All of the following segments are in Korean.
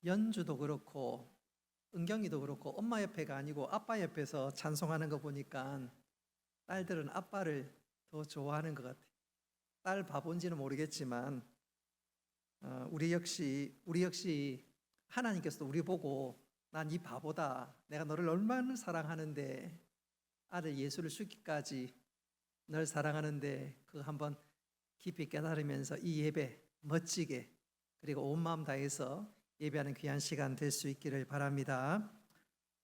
연주도 그렇고 은경이도 그렇고 엄마 옆에가 아니고 아빠 옆에서 찬송하는 거 보니까 딸들은 아빠를 더 좋아하는 것 같아요. 딸 바본지는 모르겠지만 우리 역시 하나님께서도 우리 보고 난 이 바보다, 내가 너를 얼마나 사랑하는데, 아들 예수를 죽기까지 널 사랑하는데, 그거 한번 깊이 깨달으면서 이 예배 멋지게 그리고 온 마음 다해서 예배하는 귀한 시간 될 수 있기를 바랍니다.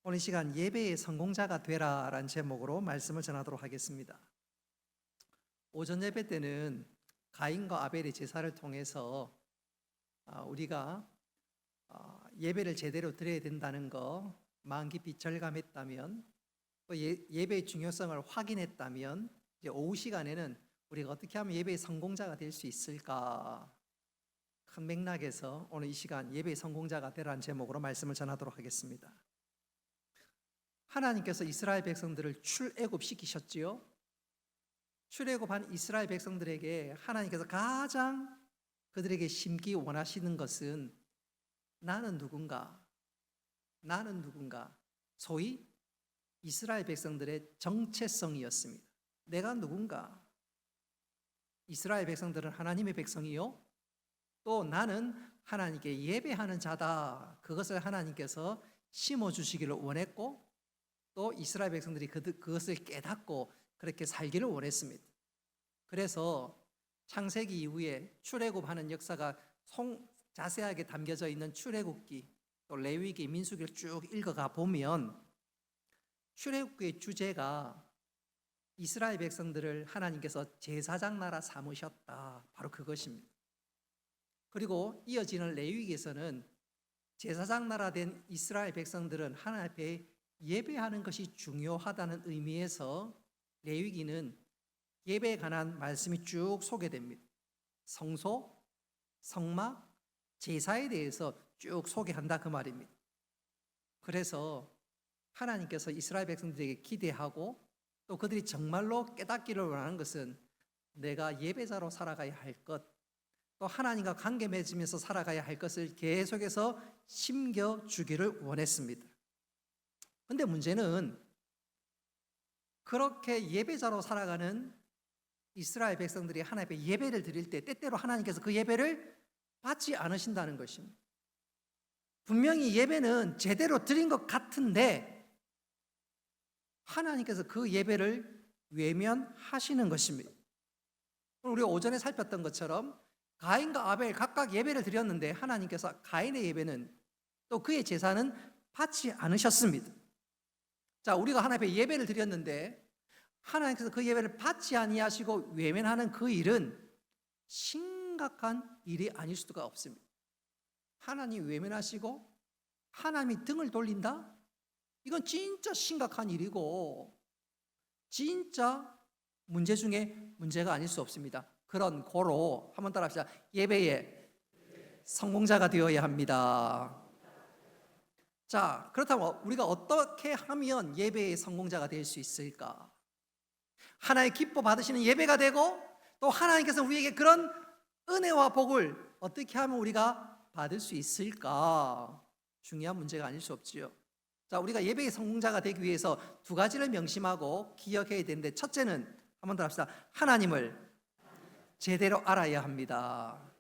오늘 시간 예배의 성공자가 되라 라는 제목으로 말씀을 전하도록 하겠습니다. 오전 예배 때는 가인과 아벨의 제사를 통해서 우리가 예배를 제대로 드려야 된다는 거 마음 깊이 절감했다면, 또 예배의 중요성을 확인했다면, 이제 오후 시간에는 우리가 어떻게 하면 예배의 성공자가 될 수 있을까, 큰 맥락에서 오늘 이 시간 예배의 성공자가 되라는 제목으로 말씀을 전하도록 하겠습니다. 하나님께서 이스라엘 백성들을 출애굽시키셨지요. 출애굽한 이스라엘 백성들에게 하나님께서 가장 그들에게 심기 원하시는 것은 나는 누군가, 나는 누군가, 소위 이스라엘 백성들의 정체성이었습니다. 내가 누군가, 이스라엘 백성들은 하나님의 백성이요, 또 나는 하나님께 예배하는 자다, 그것을 하나님께서 심어주시기를 원했고, 또 이스라엘 백성들이 그것을 깨닫고 그렇게 살기를 원했습니다. 그래서 창세기 이후에 출애굽하는 역사가 자세하게 담겨져 있는 출애굽기, 또 레위기, 민수기를 쭉 읽어가 보면 출애굽기의 주제가 이스라엘 백성들을 하나님께서 제사장 나라 삼으셨다, 바로 그것입니다. 그리고 이어지는 레위기에서는 제사장 나라 된 이스라엘 백성들은 하나님 앞에 예배하는 것이 중요하다는 의미에서 레위기는 예배에 관한 말씀이 쭉 소개됩니다. 성소, 성막, 제사에 대해서 쭉 소개한다, 그 말입니다. 그래서 하나님께서 이스라엘 백성들에게 기대하고 또 그들이 정말로 깨닫기를 원하는 것은 내가 예배자로 살아가야 할 것, 또 하나님과 관계 맺으면서 살아가야 할 것을 계속해서 심겨주기를 원했습니다. 그런데 문제는 그렇게 예배자로 살아가는 이스라엘 백성들이 하나님 앞에 예배를 드릴 때 때때로 하나님께서 그 예배를 받지 않으신다는 것입니다. 분명히 예배는 제대로 드린 것 같은데 하나님께서 그 예배를 외면하시는 것입니다. 우리가 오전에 살폈던 것처럼 가인과 아벨 각각 예배를 드렸는데 하나님께서 가인의 예배는, 또 그의 제사는 받지 않으셨습니다. 자, 우리가 하나님 앞에 예배를 드렸는데 하나님께서 그 예배를 받지 아니하시고 외면하는 그 일은 심각한 일이 아닐 수가 없습니다. 하나님 외면하시고 하나님이 등을 돌린다? 이건 진짜 심각한 일이고 진짜 문제 중에 문제가 아닐 수 없습니다. 그런 고로 한번 따라합시다. 예배의 성공자가 되어야 합니다. 자, 그렇다면 우리가 어떻게 하면 예배의 성공자가 될 수 있을까? 하나님 기뻐 받으시는 예배가 되고, 또 하나님께서 우리에게 그런 은혜와 복을 어떻게 하면 우리가 받을 수 있을까? 중요한 문제가 아닐 수 없지요. 자, 우리가 예배의 성공자가 되기 위해서 두 가지를 명심하고 기억해야 되는데, 첫째는 한번 더 합시다. 하나님을 제대로 알아야 합니다.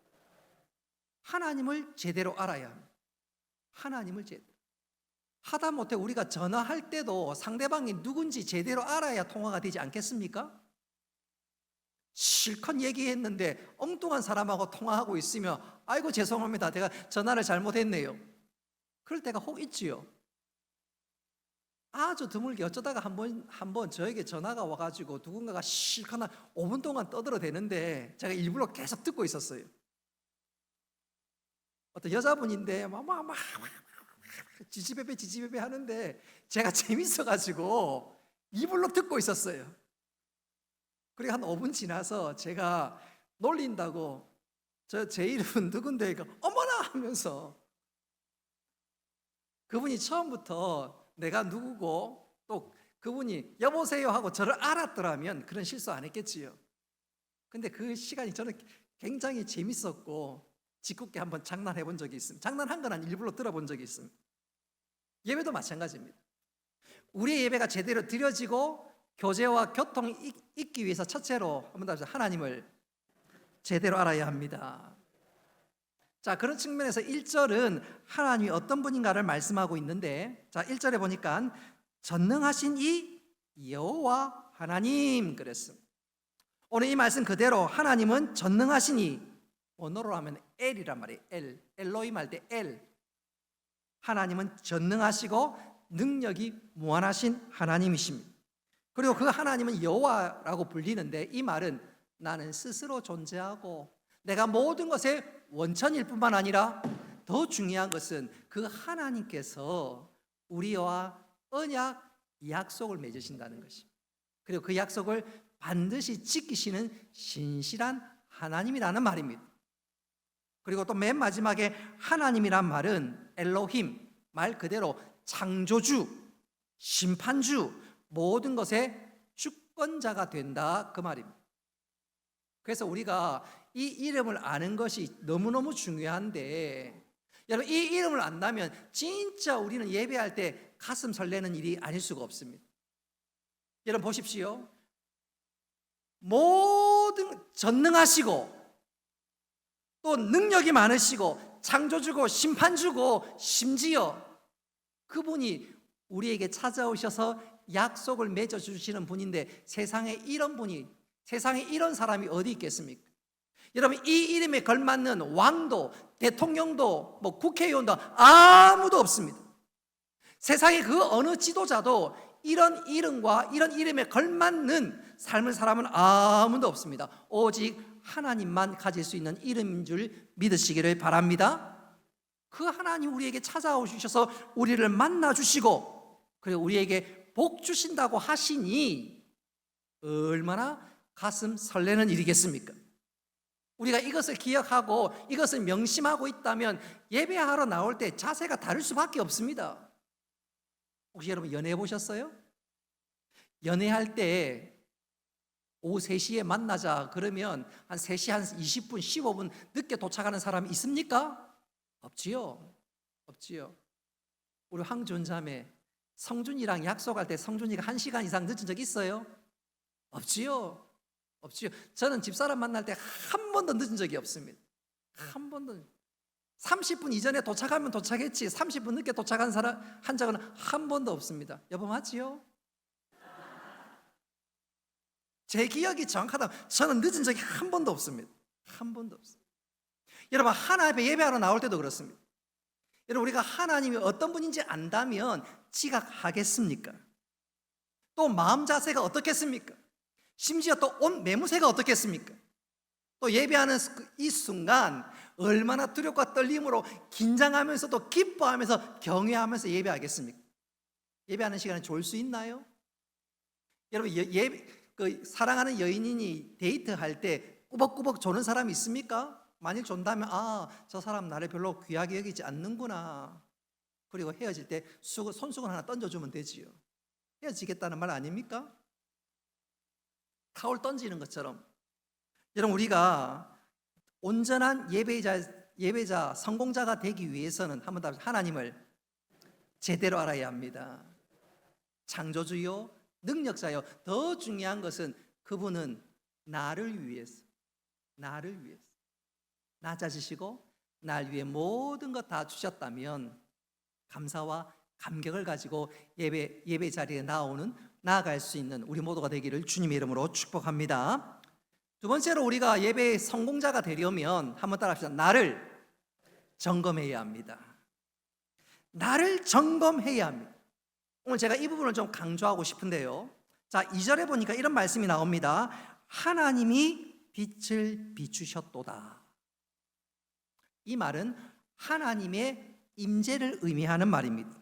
하나님을 제대로 알아야 합니다. 하나님을 제대로. 하다못해 우리가 전화할 때도 상대방이 누군지 제대로 알아야 통화가 되지 않겠습니까? 실컷 얘기했는데 엉뚱한 사람하고 통화하고 있으면 아이고 죄송합니다, 제가 전화를 잘못했네요. 그럴 때가 혹 있지요. 아주 드물게 어쩌다가 한번 저에게 전화가 와가지고 누군가가 실컷 한 5분 동안 떠들어대는데 제가 일부러 계속 듣고 있었어요. 어떤 여자분인데 막 지지배배 하는데 제가 재밌어가지고 이불로 듣고 있었어요. 그리고 한 5분 지나서 제가 놀린다고 제 이름은 누군데 어머나 하면서, 그분이 처음부터 내가 누구고 또 그분이 여보세요 하고 저를 알았더라면 그런 실수 안 했겠지요. 근데 그 시간이 저는 굉장히 재밌었고 짓궂게 한번 장난해 본 적이 있습니다. 장난한 건 아니 일부러 들어본 적이 있습니다. 예배도 마찬가지입니다. 우리의 예배가 제대로 드려지고 교제와 교통이 있기 위해서 첫째로 한번 더 합시다. 하나님을 제대로 알아야 합니다. 자, 그런 측면에서 1절은 하나님이 어떤 분인가를 말씀하고 있는데, 자, 1절에 보니까 전능하신 이 여호와 하나님 그랬습니다. 오늘 이 말씀 그대로 하나님은 전능하시니, 언어로 하면 엘이란 말이에요. 엘로힘 할 때 엘. 하나님은 전능하시고 능력이 무한하신 하나님이십니다. 그리고 그 하나님은 여호와라고 불리는데, 이 말은 나는 스스로 존재하고 내가 모든 것의 원천일 뿐만 아니라 더 중요한 것은 그 하나님께서 우리와 언약, 약속을 맺으신다는 것입니다. 그리고 그 약속을 반드시 지키시는 신실한 하나님이라는 말입니다. 그리고 또 맨 마지막에 하나님이란 말은 엘로힘, 말 그대로 창조주, 심판주, 모든 것의 주권자가 된다, 그 말입니다. 그래서 우리가 이 이름을 아는 것이 너무너무 중요한데, 여러분 이 이름을 안다면 진짜 우리는 예배할 때 가슴 설레는 일이 아닐 수가 없습니다. 여러분 보십시오. 모든 전능하시고 또 능력이 많으시고 창조주고 심판주고 심지어 그분이 우리에게 찾아오셔서 약속을 맺어주시는 분인데, 세상에 이런 분이, 세상에 이런 사람이 어디 있겠습니까? 여러분 이 이름에 걸맞는 왕도, 대통령도, 국회의원도 아무도 없습니다. 세상에 그 어느 지도자도 이런 이름과 이런 이름에 걸맞는 삶을 사람은 아무도 없습니다. 오직 하나님만 가질 수 있는 이름인 줄 믿으시기를 바랍니다. 그 하나님 우리에게 찾아오셔서 우리를 만나주시고 그리고 우리에게 복 주신다고 하시니 얼마나 가슴 설레는 일이겠습니까? 우리가 이것을 기억하고 이것을 명심하고 있다면 예배하러 나올 때 자세가 다를 수밖에 없습니다. 혹시 여러분 연애해 보셨어요? 연애할 때 오후 3시에 만나자 그러면 한 3시 한 20분, 15분 늦게 도착하는 사람이 있습니까? 없지요. 우리 황존자매 성준이랑 약속할 때 성준이가 1시간 이상 늦은 적 있어요? 없지요. 저는 집사람 만날 때 한 번도 늦은 적이 없습니다. 한 번도. 30분 이전에 도착하면 도착했지 30분 늦게 도착한 사람 한 적은 한 번도 없습니다. 여보 맞지요? 제 기억이 정확하다면 저는 늦은 적이 한 번도 없습니다. 한 번도 없어요. 여러분 하나님 앞에 예배하러 나올 때도 그렇습니다. 여러분 우리가 하나님이 어떤 분인지 안다면 지각하겠습니까? 또 마음 자세가 어떻겠습니까? 심지어 또 옷 매무새가 어떻겠습니까? 또 예배하는 이 순간 얼마나 두렵고 떨림으로 긴장하면서도 기뻐하면서 경외하면서 예배하겠습니까? 예배하는 시간에 졸 수 있나요? 여러분 사랑하는 여인이 데이트할 때 꾸벅꾸벅 조는 사람이 있습니까? 만일 존다면 저 사람 나를 별로 귀하게 여기지 않는구나. 그리고 헤어질 때 손수건 하나 던져주면 되지요. 헤어지겠다는 말 아닙니까? 타올 던지는 것처럼 여러분 우리가 온전한 예배자 성공자가 되기 위해서는 한번 더 하나님을 제대로 알아야 합니다. 창조주요 능력자요, 더 중요한 것은 그분은 나를 위해서 낮아지시고 날 위해 모든 것 다 주셨다면 감사와 감격을 가지고 예배 자리에 나아갈 수 있는 우리 모두가 되기를 주님의 이름으로 축복합니다. 두 번째로 우리가 예배의 성공자가 되려면 한번 따라합시다. 나를 점검해야 합니다. 나를 점검해야 합니다. 오늘 제가 이 부분을 좀 강조하고 싶은데요. 자, 2절에 보니까 이런 말씀이 나옵니다. 하나님이 빛을 비추셨도다. 이 말은 하나님의 임재를 의미하는 말입니다.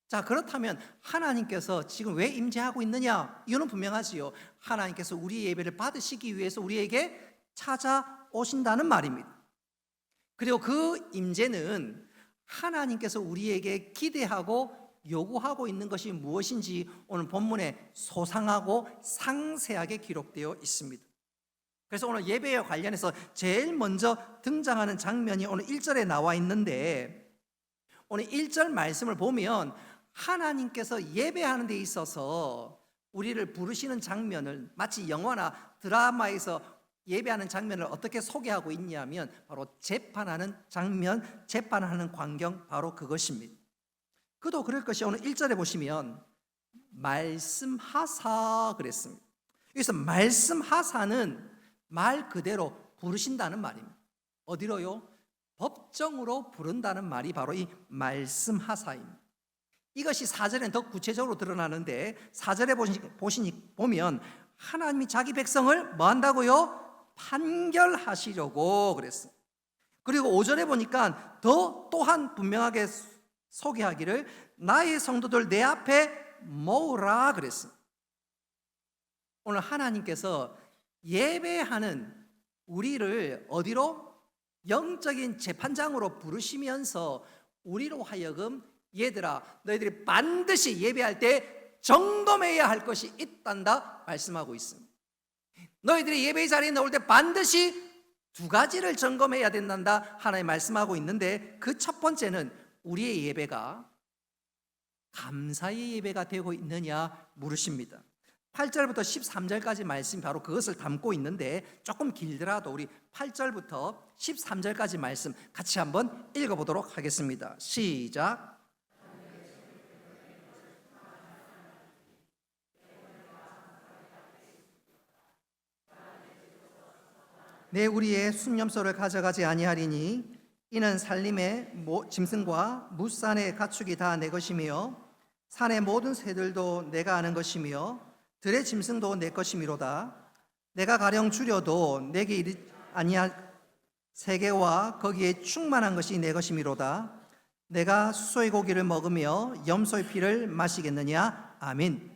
자, 그렇다면 하나님께서 지금 왜 임재하고 있느냐? 이유는 분명하지요. 하나님께서 우리 예배를 받으시기 위해서 우리에게 찾아오신다는 말입니다. 그리고 그 임재는 하나님께서 우리에게 기대하고 요구하고 있는 것이 무엇인지 오늘 본문에 소상하고 상세하게 기록되어 있습니다. 그래서 오늘 예배와 관련해서 제일 먼저 등장하는 장면이 오늘 1절에 나와 있는데, 오늘 1절 말씀을 보면 하나님께서 예배하는 데 있어서 우리를 부르시는 장면을 마치 영화나 드라마에서 예배하는 장면을 어떻게 소개하고 있냐면 바로 재판하는 장면, 재판하는 광경, 바로 그것입니다. 그도 그럴 것이 오늘 1절에 보시면 말씀하사 그랬습니다. 여기서 말씀하사는 말 그대로 부르신다는 말입니다. 어디로요? 법정으로 부른다는 말이 바로 이 말씀하사입니다. 이것이 4절엔 더 구체적으로 드러나는데 4절에 보면 하나님이 자기 백성을 뭐 한다고요? 판결하시려고 그랬어요. 그리고 5절에 보니까 또한 분명하게 소개하기를 나의 성도들 내 앞에 모으라 그랬어요. 오늘 하나님께서 예배하는 우리를 어디로? 영적인 재판장으로 부르시면서 우리로 하여금 얘들아 너희들이 반드시 예배할 때 점검해야 할 것이 있단다 말씀하고 있습니다. 너희들이 예배 자리에 나올 때 반드시 두 가지를 점검해야 된단다 하나님 말씀하고 있는데, 그 첫 번째는 우리의 예배가 감사의 예배가 되고 있느냐 물으십니다. 8절부터 13절까지 말씀이 바로 그것을 담고 있는데 조금 길더라도 우리 8절부터 13절까지 말씀 같이 한번 읽어보도록 하겠습니다. 시작. 내 우리의 순념소를 가져가지 아니하리니 이는 산림의 짐승과 무산의 가축이 다 내 것이며 산의 모든 새들도 내가 아는 것이며 들의 짐승도 내 것이미로다. 내가 가령 줄여도 내게 이르지 아니할 세계와 거기에 충만한 것이 내 것이미로다. 내가 수소의 고기를 먹으며 염소의 피를 마시겠느냐. 아멘.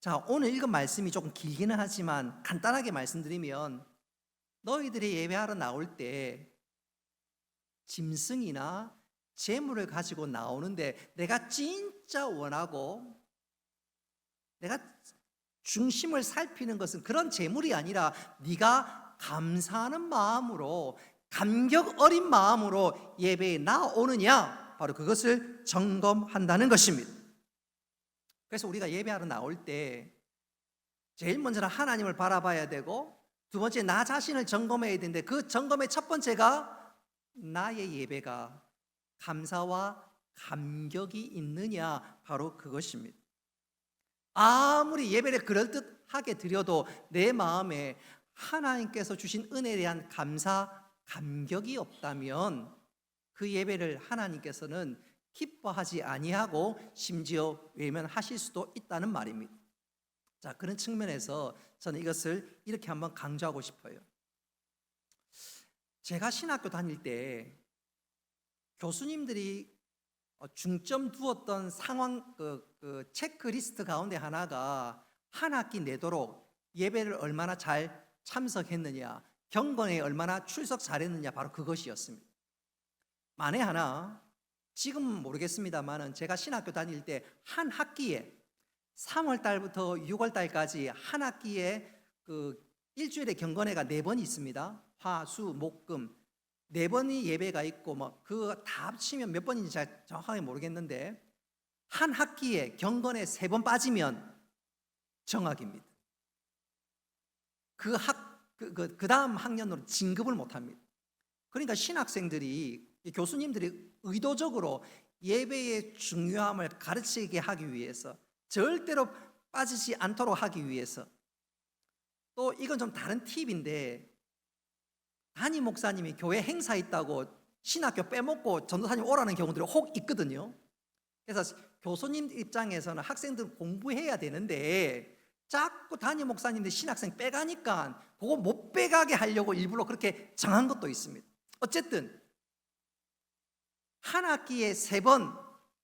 자, 오늘 읽은 말씀이 조금 길기는 하지만 간단하게 말씀드리면, 너희들이 예배하러 나올 때 짐승이나 재물을 가지고 나오는데 내가 진짜 원하고 내가 중심을 살피는 것은 그런 재물이 아니라 네가 감사하는 마음으로, 감격 어린 마음으로 예배에 나오느냐, 바로 그것을 점검한다는 것입니다. 그래서 우리가 예배하러 나올 때 제일 먼저는 하나님을 바라봐야 되고, 두 번째 나 자신을 점검해야 되는데, 그 점검의 첫 번째가 나의 예배가 감사와 감격이 있느냐, 바로 그것입니다. 아무리 예배를 그럴듯하게 드려도 내 마음에 하나님께서 주신 은혜에 대한 감사, 감격이 없다면 그 예배를 하나님께서는 기뻐하지 아니하고 심지어 외면하실 수도 있다는 말입니다. 자, 그런 측면에서 저는 이것을 이렇게 한번 강조하고 싶어요. 제가 신학교 다닐 때 교수님들이 중점 두었던 상황 그 체크리스트 가운데 하나가 한 학기 내도록 예배를 얼마나 잘 참석했느냐, 경건에 얼마나 출석 잘했느냐, 바로 그것이었습니다. 만에 하나, 지금은 모르겠습니다만은 제가 신학교 다닐 때 한 학기에 3월 달부터 6월 달까지 한 학기에 그 일주일에 경건회가 4번 있습니다. 화, 수, 목, 금 4번이 예배가 있고 뭐 그거 다 합치면 몇 번인지 잘 정확하게 모르겠는데, 한 학기에 경건회 3번 빠지면 정학입니다. 그 다음 학년으로 진급을 못합니다. 그러니까 신학생들이, 교수님들이 의도적으로 예배의 중요함을 가르치게 하기 위해서, 절대로 빠지지 않도록 하기 위해서, 또 이건 좀 다른 팁인데, 담임 목사님이 교회 행사 있다고 신학교 빼먹고 전도사님 오라는 경우들이 혹 있거든요. 그래서 교수님 입장에서는 학생들 공부해야 되는데 자꾸 담임 목사님들 신학생 빼가니까 그거 못 빼가게 하려고 일부러 그렇게 정한 것도 있습니다. 어쨌든 한 학기에 3번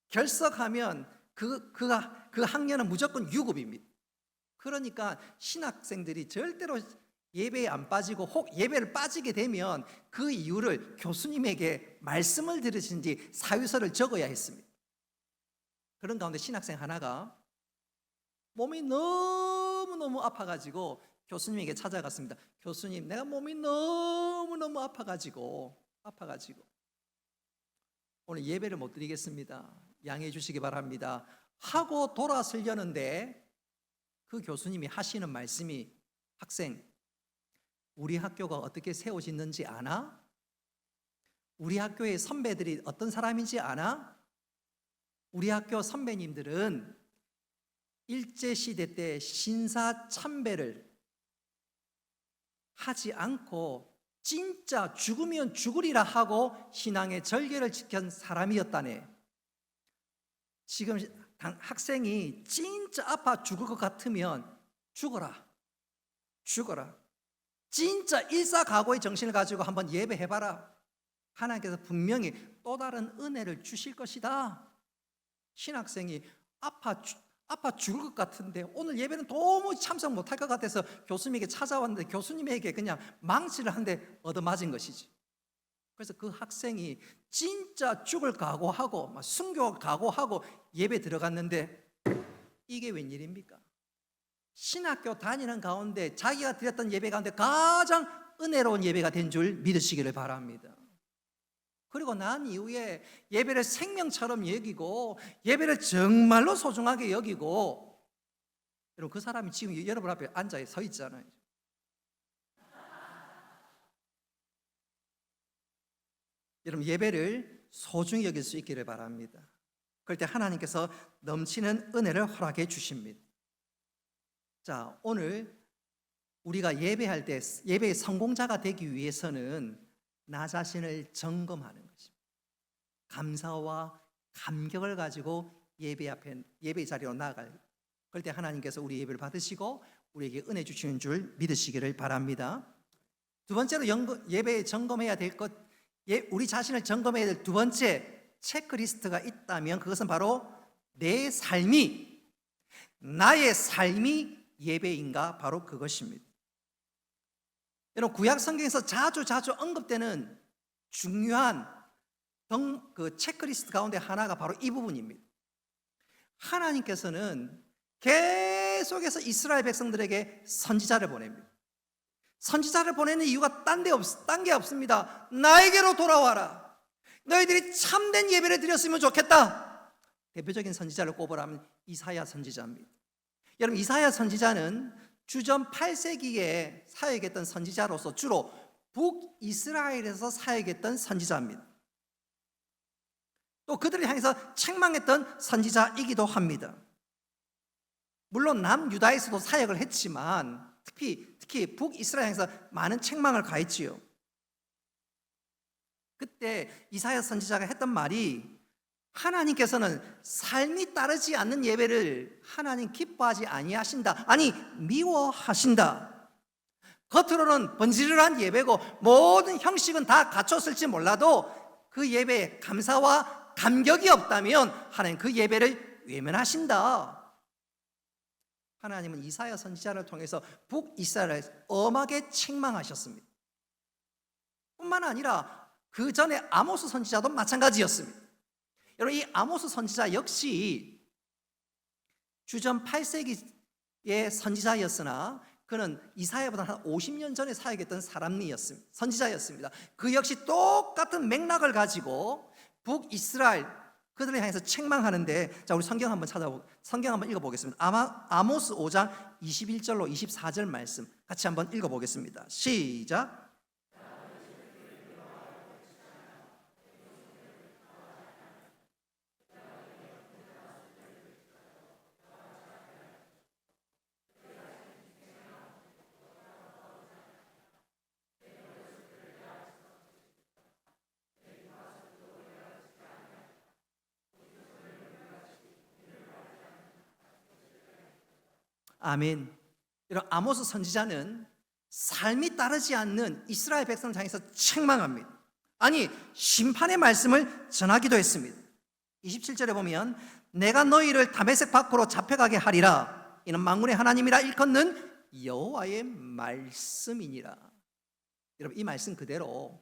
결석하면 그 학년은 무조건 유급입니다. 그러니까 신학생들이 절대로 예배에 안 빠지고 혹 예배를 빠지게 되면 그 이유를 교수님에게 말씀을 들으신지 사유서를 적어야 했습니다. 그런 가운데 신학생 하나가 몸이 너무너무 아파가지고 교수님에게 찾아갔습니다. 교수님, 내가 몸이 너무너무 아파가지고 오늘 예배를 못 드리겠습니다. 양해해 주시기 바랍니다 하고 돌아서려는데 그 교수님이 하시는 말씀이, 학생, 우리 학교가 어떻게 세워졌는지 아나? 우리 학교의 선배들이 어떤 사람인지 아나? 우리 학교 선배님들은 일제시대 때 신사참배를 하지 않고 진짜 죽으면 죽으리라 하고 신앙의 절개를 지킨 사람이었다네. 지금 학생이 진짜 아파 죽을 것 같으면 죽어라. 진짜 일사각오의 정신을 가지고 한번 예배해봐라. 하나님께서 분명히 또 다른 은혜를 주실 것이다. 신학생이 아파 죽을 것 같은데 오늘 예배는 도무지 참석 못할 것 같아서 교수님에게 찾아왔는데 교수님에게 그냥 망치를 한 대 얻어맞은 것이지. 그래서 그 학생이 진짜 죽을 각오하고 순교 각오하고 예배 들어갔는데 이게 웬일입니까? 신학교 다니는 가운데 자기가 드렸던 예배 가운데 가장 은혜로운 예배가 된 줄 믿으시기를 바랍니다. 그리고 난 이후에 예배를 생명처럼 여기고 예배를 정말로 소중하게 여기고, 여러분 그 사람이 지금 여러분 앞에 앉아 서 있잖아요. 여러분 예배를 소중히 여길 수 있기를 바랍니다. 그럴 때 하나님께서 넘치는 은혜를 허락해 주십니다. 자, 오늘 우리가 예배할 때 예배의 성공자가 되기 위해서는 나 자신을 점검하는 것입니다. 감사와 감격을 가지고 예배 자리로 나아갈. 그럴 때 하나님께서 우리 예배를 받으시고 우리에게 은혜 주시는 줄 믿으시기를 바랍니다. 두 번째로 예배에 점검해야 될 것, 우리 자신을 점검해야 될 두 번째 체크리스트가 있다면 그것은 바로 나의 삶이 예배인가, 바로 그것입니다. 여러분 구약 성경에서 자주 언급되는 중요한 그 체크리스트 가운데 하나가 바로 이 부분입니다. 하나님께서는 계속해서 이스라엘 백성들에게 선지자를 보냅니다. 선지자를 보내는 이유가 딴 게 없습니다. 나에게로 돌아와라. 너희들이 참된 예배를 드렸으면 좋겠다. 대표적인 선지자를 꼽으라면 이사야 선지자입니다. 여러분 이사야 선지자는 주전 8세기에 사역했던 선지자로서 주로 북이스라엘에서 사역했던 선지자입니다. 또 그들을 향해서 책망했던 선지자이기도 합니다. 물론 남유다에서도 사역을 했지만 특히 북이스라엘에서 많은 책망을 가했지요. 그때 이사야 선지자가 했던 말이, 하나님께서는 삶이 따르지 않는 예배를 하나님 기뻐하지 아니하신다, 아니 미워하신다. 겉으로는 번지르르한 예배고 모든 형식은 다 갖췄을지 몰라도 그 예배에 감사와 감격이 없다면 하나님 그 예배를 외면하신다. 하나님은 이사야 선지자를 통해서 북이스라엘을 엄하게 책망하셨습니다. 뿐만 아니라 그 전에 아모스 선지자도 마찬가지였습니다. 여러분 이 아모스 선지자 역시 주전 8세기의 선지자였으나 그는 이사야보다 한 50년 전에 사역했던 선지자였습니다. 그 역시 똑같은 맥락을 가지고 북이스라엘 그들을 향해서 책망하는데, 자 우리 성경 한번 읽어보겠습니다. 아모스 5장 21절로 24절 말씀 같이 한번 읽어보겠습니다. 시작. 아멘. 이런 아모스 선지자는 삶이 따르지 않는 이스라엘 백성을 향해서 책망합니다. 아니 심판의 말씀을 전하기도 했습니다. 27절에 보면 내가 너희를 다메섹 밖으로 잡혀가게 하리라. 이는 만군의 하나님이라 일컫는 여호와의 말씀이니라. 여러분 이 말씀 그대로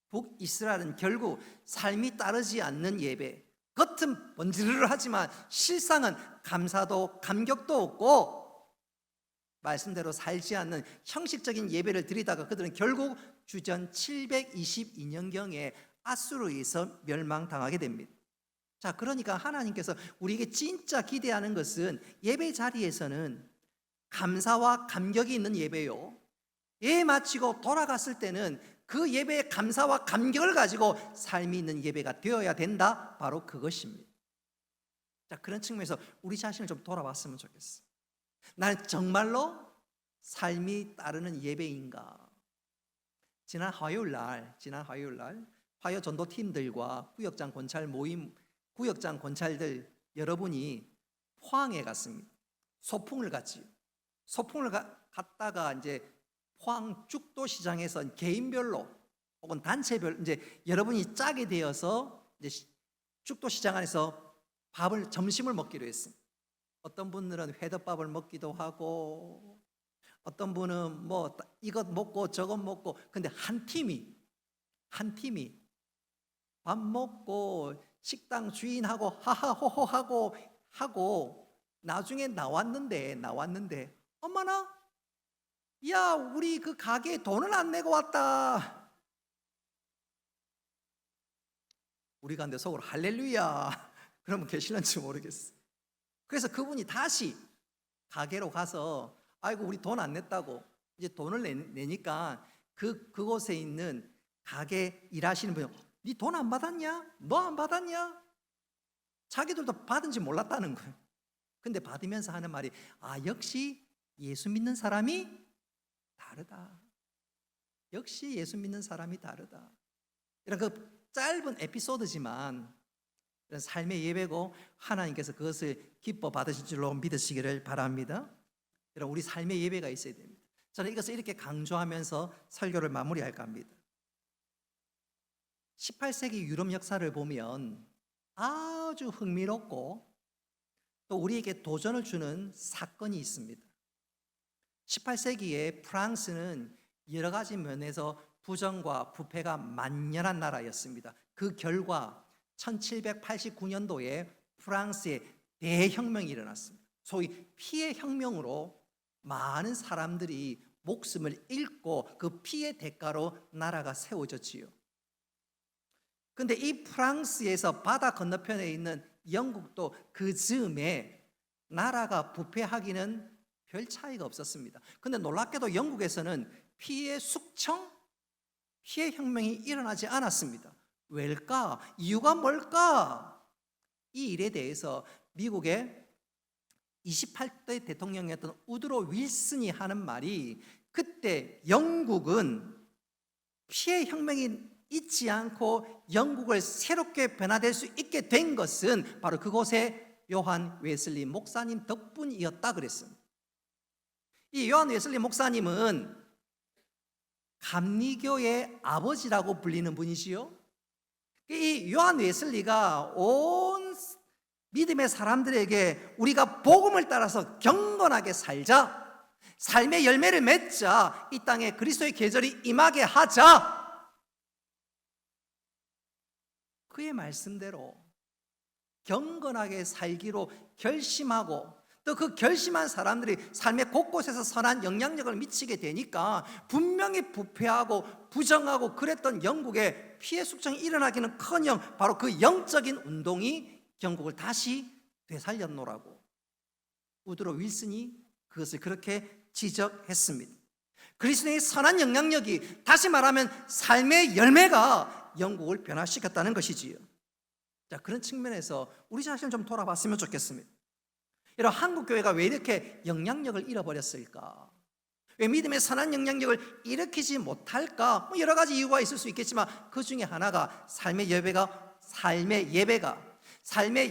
북이스라엘은 결국 삶이 따르지 않는 예배, 겉은 번지르르 하지만 실상은 감사도 감격도 없고 말씀대로 살지 않는 형식적인 예배를 드리다가 그들은 결국 주전 722년경에 아수르에 의해서 멸망당하게 됩니다. 자, 그러니까 하나님께서 우리에게 진짜 기대하는 것은 예배 자리에서는 감사와 감격이 있는 예배요, 예배 마치고 돌아갔을 때는 그 예배의 감사와 감격을 가지고 삶이 있는 예배가 되어야 된다, 바로 그것입니다. 자, 그런 측면에서 우리 자신을 좀 돌아봤으면 좋겠어. 나는 정말로 삶이 따르는 예배인가? 지난 화요일 날 화요 전도팀들과 구역장 권찰 모임, 구역장 권찰들 여러분이 포항에 갔습니다. 소풍을 갔지요. 소풍을 갔다가 이제 포항 죽도 시장에서 개인별로 혹은 단체별 이제 여러분이 짜게 되어서 이제 죽도 시장 안에서 점심을 먹기로 했습니다. 어떤 분들은 회덮밥을 먹기도 하고, 어떤 분은 뭐 이것 먹고 저것 먹고, 근데 한 팀이 밥 먹고 식당 주인하고 하하호호 하고 나중에 나왔는데 어머나, 야, 우리 그 가게에 돈을 안 내고 왔다. 우리가 근데 속으로 할렐루야 그러면 계실런지 모르겠어. 그래서 그분이 다시 가게로 가서, 아이고 우리 돈 안 냈다고, 이제 돈을 내니까 그곳에 있는 가게 일하시는 분이, 니 돈 안 받았냐? 너 안 받았냐? 자기들도 받은지 몰랐다는 거예요. 근데 받으면서 하는 말이, 역시 예수 믿는 사람이 다르다. 역시 예수 믿는 사람이 다르다. 이런 그 짧은 에피소드지만 이런 삶의 예배고 하나님께서 그것을 기뻐 받으실 줄로 믿으시기를 바랍니다. 여러분, 우리 삶의 예배가 있어야 됩니다. 저는 이것을 이렇게 강조하면서 설교를 마무리할까 합니다. 18세기 유럽 역사를 보면 아주 흥미롭고 또 우리에게 도전을 주는 사건이 있습니다. 18세기에 프랑스는 여러 가지 면에서 부정과 부패가 만연한 나라였습니다. 그 결과 1789년도에 프랑스에 대혁명이 일어났습니다. 소위 피해 혁명으로 많은 사람들이 목숨을 잃고 그 피해 대가로 나라가 세워졌지요. 근데 이 프랑스에서 바다 건너편에 있는 영국도 그 즈음에 나라가 부패하기는 별 차이가 없었습니다. 근데 놀랍게도 영국에서는 피해 숙청, 피해 혁명이 일어나지 않았습니다. 왜일까? 이유가 뭘까? 이 일에 대해서 미국의 28대 대통령이었던 우드로 윌슨이 하는 말이, 그때 영국은 피해 혁명이 있지 않고 영국을 새롭게 변화될 수 있게 된 것은 바로 그곳의 요한 웨슬리 목사님 덕분이었다 그랬습니다. 이 요한 웨슬리 목사님은 감리교의 아버지라고 불리는 분이지요. 이 요한 웨슬리가 온 믿음의 사람들에게 우리가 복음을 따라서 경건하게 살자, 삶의 열매를 맺자, 이 땅에 그리스도의 계절이 임하게 하자, 그의 말씀대로 경건하게 살기로 결심하고, 또 그 결심한 사람들이 삶의 곳곳에서 선한 영향력을 미치게 되니까 분명히 부패하고 부정하고 그랬던 영국에 피해 숙청이 일어나기는커녕 바로 그 영적인 운동이 영국을 다시 되살렸노라고 우드로 윌슨이 그것을 그렇게 지적했습니다. 그리스도의 선한 영향력이, 다시 말하면 삶의 열매가 영국을 변화시켰다는 것이지요. 자, 그런 측면에서 우리 자신을 좀 돌아봤으면 좋겠습니다. 여러분, 한국교회가 왜 이렇게 영향력을 잃어버렸을까? 왜 믿음의 선한 영향력을 일으키지 못할까? 여러 가지 이유가 있을 수 있겠지만 그 중에 하나가 삶의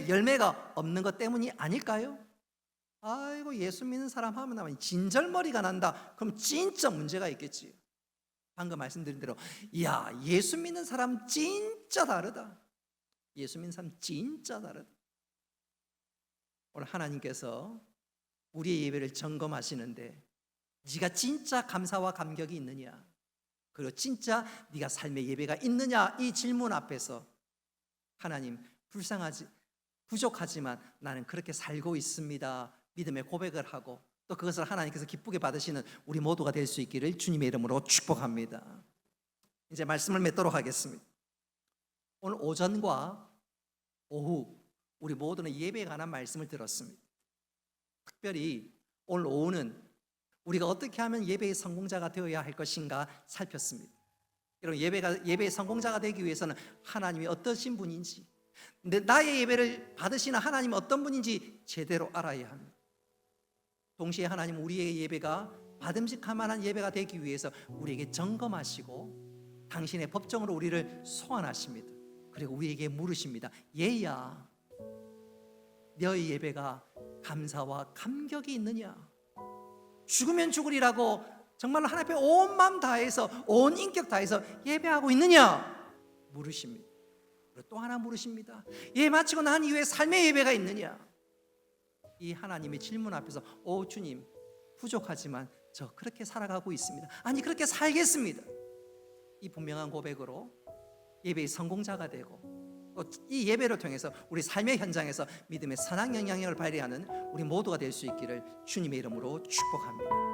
열매가 없는 것 때문이 아닐까요? 아이고, 예수 믿는 사람 하면 진절머리가 난다. 그럼 진짜 문제가 있겠지. 방금 말씀드린 대로, 이야, 예수 믿는 사람 진짜 다르다. 예수 믿는 사람 진짜 다르다. 오늘 하나님께서 우리의 예배를 점검하시는데, 네가 진짜 감사와 감격이 있느냐, 그리고 진짜 네가 삶의 예배가 있느냐, 이 질문 앞에서 하나님, 부족하지만 나는 그렇게 살고 있습니다, 믿음의 고백을 하고, 또 또 그것을 하나님께서 기쁘게 받으시는 우리 모두가 될 수 있기를 주님의 이름으로 축복합니다. 이제 말씀을 맺도록 하겠습니다. 오늘 오전과 오후 우리 모두는 예배에 관한 말씀을 들었습니다. 특별히 오늘 오후는 우리가 어떻게 하면 예배의 성공자가 되어야 할 것인가 살폈습니다. 여러분, 예배의 성공자가 되기 위해서는 하나님이 어떠신 분인지, 나의 예배를 받으시는 하나님이 어떤 분인지 제대로 알아야 합니다. 동시에 하나님은 우리의 예배가 받음직할 만한 예배가 되기 위해서 우리에게 점검하시고 당신의 법정으로 우리를 소환하십니다. 그리고 우리에게 물으십니다. 얘야, 너의 예배가 감사와 감격이 있느냐? 죽으면 죽으리라고 정말로 하나님 앞에 온 마음 다해서, 온 인격 다해서 예배하고 있느냐? 물으십니다. 그리고 또 하나 물으십니다. 예배 마치고 난 이후에 삶의 예배가 있느냐? 이 하나님의 질문 앞에서 오 주님, 부족하지만 저 그렇게 살아가고 있습니다. 아니, 그렇게 살겠습니다. 이 분명한 고백으로 예배의 성공자가 되고, 또 이 예배를 통해서 우리 삶의 현장에서 믿음의 선한 영향력을 발휘하는 우리 모두가 될 수 있기를 주님의 이름으로 축복합니다.